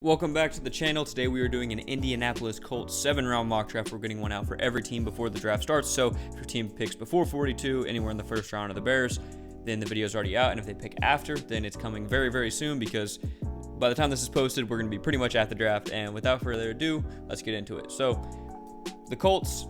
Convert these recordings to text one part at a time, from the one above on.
Welcome back to the channel. Today we are doing an Indianapolis Colts 7-round mock draft. We're getting one out for every team before the draft starts. So if your team picks before 42, anywhere in the first round of the Bears, then the video is already out. And if they pick after, then it's coming very, very soon, because by the time this is posted, we're going to be pretty much at the draft. And without further ado, let's get into it. So the Colts,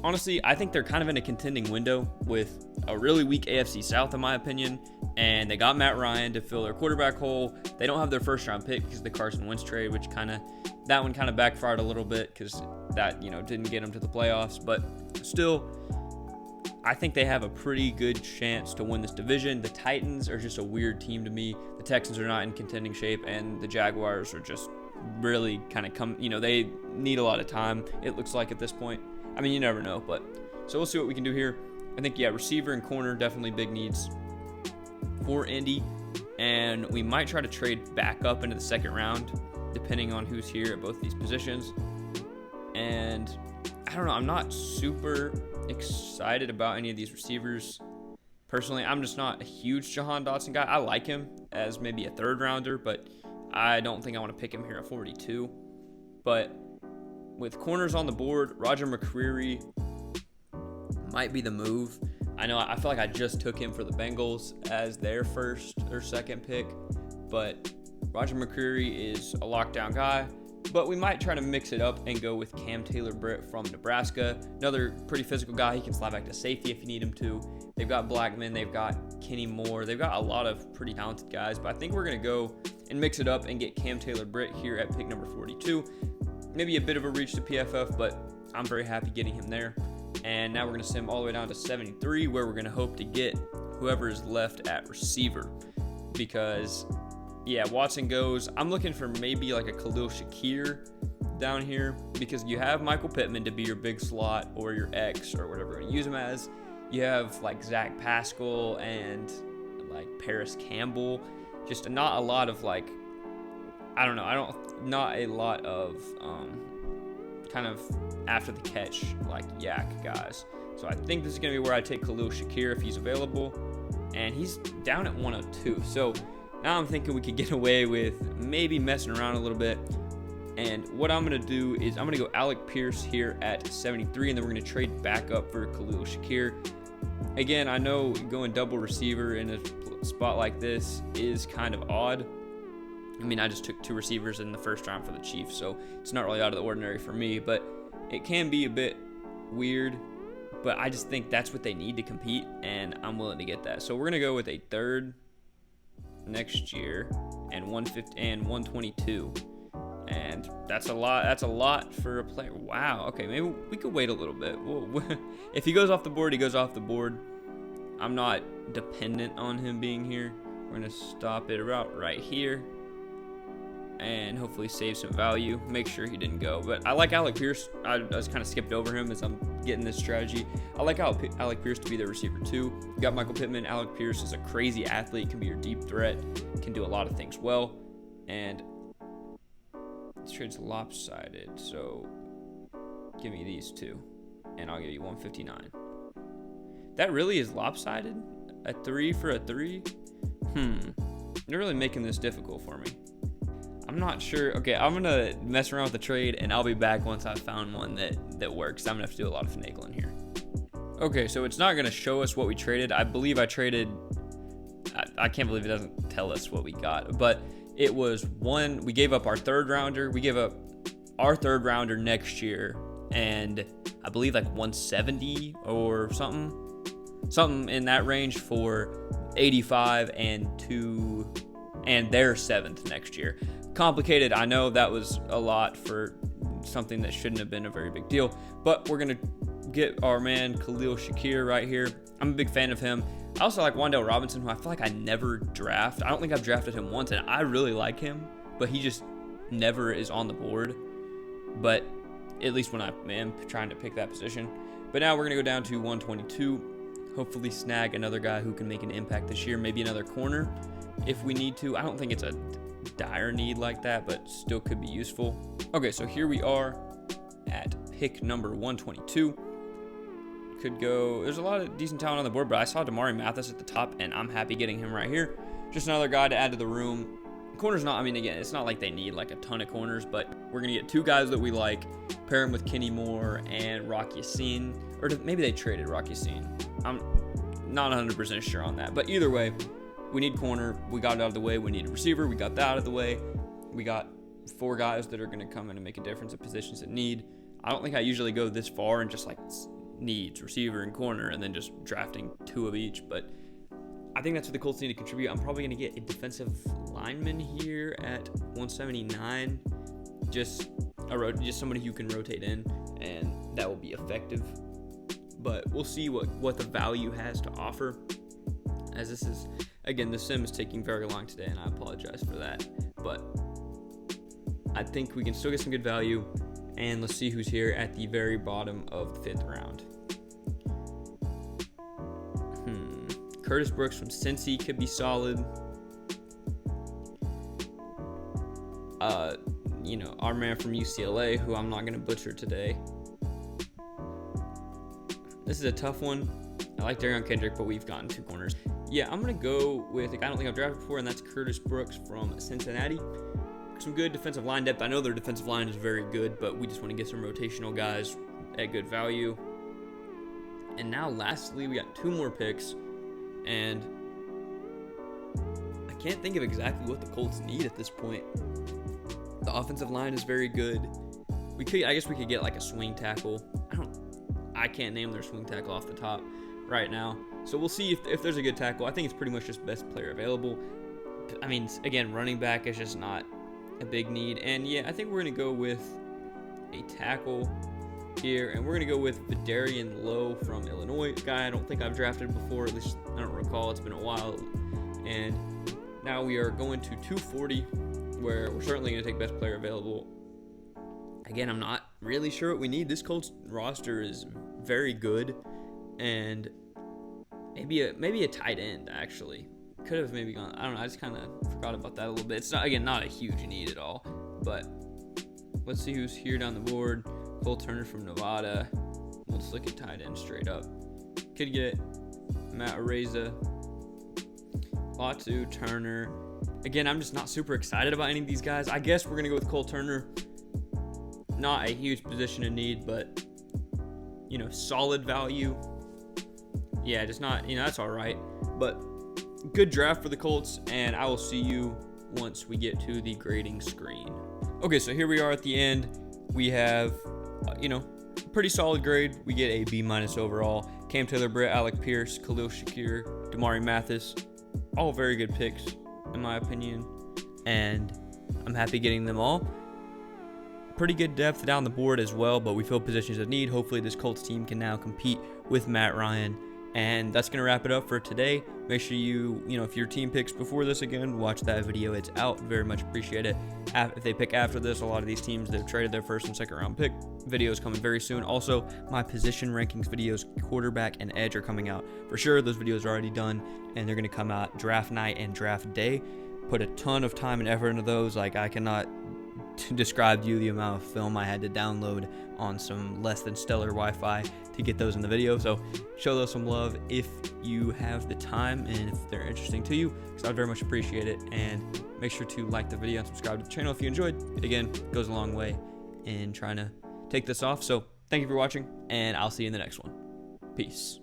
honestly, I think they're kind of in a contending window with a really weak AFC South, in my opinion. And they got Matt Ryan to fill their quarterback hole. They don't have their first round pick because of the Carson Wentz trade, which that one kind of backfired a little bit because that, didn't get them to the playoffs. But still, I think they have a pretty good chance to win this division. The Titans are just a weird team to me. The Texans are not in contending shape, and the Jaguars are just really kind of they need a lot of time, it looks like, at this point. I mean, you never know, but so we'll see what we can do here. I think, receiver and corner, definitely big needs for Indy, and we might try to trade back up into the second round depending on who's here at both these positions. And I don't know, I'm not super excited about any of these receivers personally. I'm just not a huge Jahan Dotson guy. I like him as maybe a third rounder, but I don't think I want to pick him here at 42. But with corners on the board, Roger McCreary might be the move. I feel like I just took him for the Bengals as their first or second pick, but Roger McCreary is a lockdown guy. But we might try to mix it up and go with taylor-britt from Nebraska. Another pretty physical guy. He can slide back to safety if you need him to. They've got Blackman. They've got Kenny Moore. They've got a lot of pretty talented guys, but I think we're going to go and mix it up and get taylor-britt here at pick number 42. Maybe a bit of a reach to PFF, but I'm very happy getting him there. And now we're going to send him all the way down to 73, where we're going to hope to get whoever is left at receiver. Because, Watson goes. I'm looking for maybe like a Khalil Shakir down here, because you have Michael Pittman to be your big slot or your X or whatever you want to use him as. You have like Zach Pascal and like Paris Campbell. Just not a lot of not a lot of kind of after the catch yak guys. So I think this is going to be where I take Khalil Shakir if he's available, and he's down at 102. So now I'm thinking we could get away with maybe messing around a little bit. And what I'm going to do is I'm going to go Alec Pierce here at 73, and then we're going to trade back up for Khalil Shakir. Again, I know going double receiver in a spot like this is kind of odd. I mean, I just took two receivers in the first round for the Chiefs, so it's not really out of the ordinary for me, but it can be a bit weird. But I just think that's what they need to compete, and I'm willing to get that. So we're going to go with a third next year and 150 and 122. And that's a lot. That's a lot for a player. Wow. Okay, maybe we could wait a little bit. If he goes off the board, he goes off the board. I'm not dependent on him being here. We're going to stop it about right here and hopefully save some value. Make sure he didn't go. But I like Alec Pierce. I just kind of skipped over him as I'm getting this strategy. I like Alec Pierce to be their receiver too. You got Michael Pittman. Alec Pierce is a crazy athlete, can be your deep threat, can do a lot of things well. And this trade's lopsided, so give me these two, and I'll give you 159. That really is lopsided? A 3 for a 3? They're really making this difficult for me. I'm not sure. Okay, I'm going to mess around with the trade, and I'll be back once I've found one that works. I'm going to have to do a lot of finagling here. Okay, so it's not going to show us what we traded. I believe I traded... I can't believe it doesn't tell us what we got. But it was one... We gave up our third rounder. We gave up our third rounder next year, and I believe like 170 or something. Something in that range for 85 and their seventh next year. Complicated, I know. That was a lot for something that shouldn't have been a very big deal, but we're gonna get our man Khalil Shakir right here. I'm a big fan of him. I also like Wan'Dale Robinson, who I feel like I never draft. I don't think I've drafted him once, and I really like him, but he just never is on the board. But at least when I am trying to pick that position. But now we're gonna go down to 122. Hopefully snag another guy who can make an impact this year. Maybe another corner if we need to. I don't think it's a dire need like that, but still could be useful. Okay, so here we are at pick number 122. Could go, there's a lot of decent talent on the board, but I saw Damari Mathis at the top, and I'm happy getting him right here. Just another guy to add to the room. corners not, I mean, again, it's not like they need like a ton of corners, but we're going to get 2 guys that we like, pair him with Kenny Moore and Rock Yassin, or maybe they traded Rock Yassin. I'm not 100% sure on that, but either way, we need corner. We got it out of the way. We need a receiver. We got that out of the way. We got 4 guys that are going to come in and make a difference at positions that need. I don't think I usually go this far and just like needs, receiver and corner, and then just drafting 2 of each, but I think that's what the Colts need to contribute. I'm probably going to get a defensive lineman here at 179, just somebody who can rotate in, and that will be effective. But we'll see what the value has to offer. As this is, again, the sim is taking very long today, and I apologize for that. But I think we can still get some good value, and let's see who's here at the very bottom of the 5th round. Curtis Brooks from Cincy could be solid. Our man from UCLA, who I'm not going to butcher today. This is a tough one. I like Darion Kendrick, but we've gotten 2 corners. Yeah, I'm going to go with a guy I don't think I've drafted before, and that's Curtis Brooks from Cincinnati. Some good defensive line depth. I know their defensive line is very good, but we just want to get some rotational guys at good value. And now, lastly, we got 2 more picks. And I can't think of exactly what the Colts need at this point. The offensive line is very good. I guess we could get like a swing tackle. I can't name their swing tackle off the top right now. So we'll see if there's a good tackle. I think it's pretty much just best player available. I mean, again, running back is just not a big need. And yeah, I think we're going to go with a tackle here, and we're going to go with Vidarian Lowe from Illinois, a guy I don't think I've drafted before, at least I don't recall. It's been a while. And now we are going to 240, where we're certainly going to take best player available. Again, I'm not really sure what we need. This Colts roster is very good, and maybe a tight end, actually. Could have maybe gone, I don't know, I just kind of forgot about that a little bit. It's not, again, not a huge need at all, but let's see who's here down the board. Cole Turner from Nevada. We'll just look at tight end straight up. Could get Matt Araiza, Latu, Turner. Again, I'm just not super excited about any of these guys. I guess we're going to go with Cole Turner. Not a huge position in need, but, solid value. Yeah, just not, that's all right. But good draft for the Colts, and I will see you once we get to the grading screen. Okay, so here we are at the end. We have, pretty solid grade. We get a B- overall. Cam Taylor-Britt, Alec Pierce, Khalil Shakir, Damari Mathis. All very good picks, in my opinion. And I'm happy getting them all. Pretty good depth down the board as well, but we fill positions of need. Hopefully this Colts team can now compete with Matt Ryan. And that's going to wrap it up for today. Make sure if your team picks before this again, watch that video. It's out. Very much appreciate it. If they pick after this, a lot of these teams that have traded their 1st and 2nd round pick, videos coming very soon. Also, my position rankings videos, quarterback and edge, are coming out. For sure, those videos are already done, and they're going to come out draft night and draft day. Put a ton of time and effort into those. Like, I cannot describe to you the amount of film I had to download on some less than stellar Wi-Fi to get those in the video. So show those some love if you have the time and if they're interesting to you, because I'd very much appreciate it. And make sure to like the video and subscribe to the channel if you enjoyed. Again, it goes a long way in trying to take this off. So thank you for watching, and I'll see you in the next one. Peace.